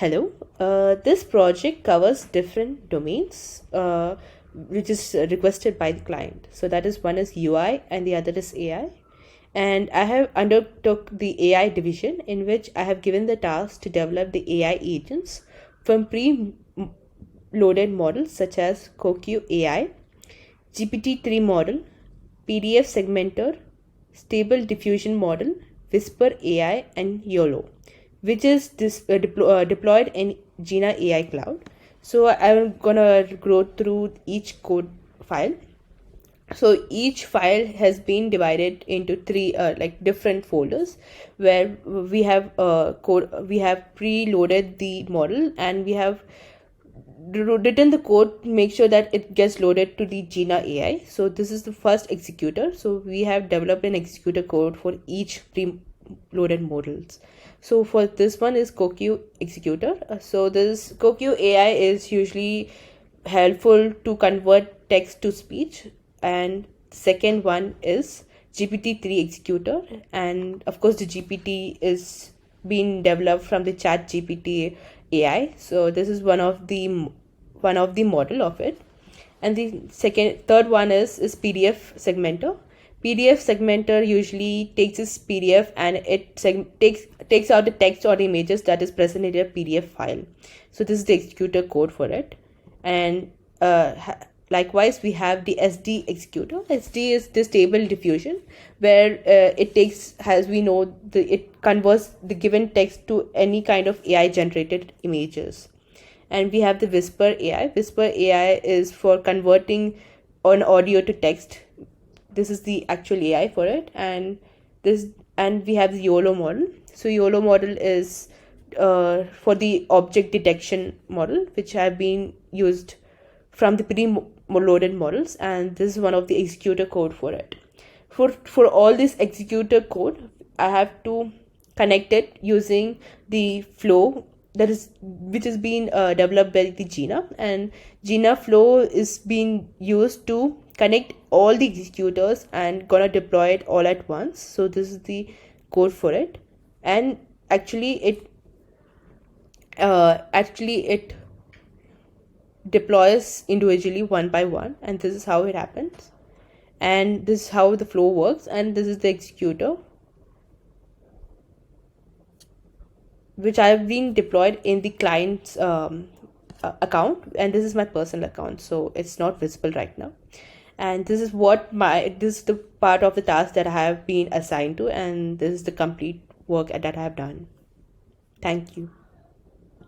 Hello. This project covers different domains, which is requested by the client. So that is one is UI and the other is AI. And I have undertook the AI division, in which I have given the task to develop the AI agents from pre-loaded models such as CoQ AI, GPT-3 model, PDF segmenter, stable diffusion model, Whisper AI, and YOLO, which is deployed in Jina AI cloud. So I'm gonna go through each code file. So each file has been divided into three different folders, where we have preloaded the model, and we have written the code to make sure that it gets loaded to the Jina AI. So this is the first executor. So we have developed an executor code for each pre-loaded models. So for this one is CoQ executor. So this CoQ AI is usually helpful to convert text to speech, and second one is GPT-3 executor, and of course the GPT is being developed from the Chat GPT AI. So this is one of the model of it. And the third one is PDF segmenter. PDF segmenter usually takes this PDF and it takes out the text or the images that is present in a PDF file. So this is the executor code for it. And likewise, we have the SD executor. SD is the stable diffusion, where it converts the given text to any kind of AI generated images. And we have the Whisper AI. Whisper AI is for converting an audio to text. This is the actual AI for it. And we have the YOLO model. So YOLO model is for the object detection model, which have been used from the pre-loaded models, and this is one of the executor code for it. For all this executor code, I have to connect it using the flow which is being developed by the Jina, and Jina flow is being used to connect all the executors and gonna deploy it all at once. So this is the code for it, and actually it deploys individually one by one, and this is how it happens, and this is how the flow works. And this is the executor, which I've been deployed in the client's account, and this is my personal account, so it's not visible right now. And this is the part of the task that I have been assigned to, and this is the complete work that I have done. Thank you.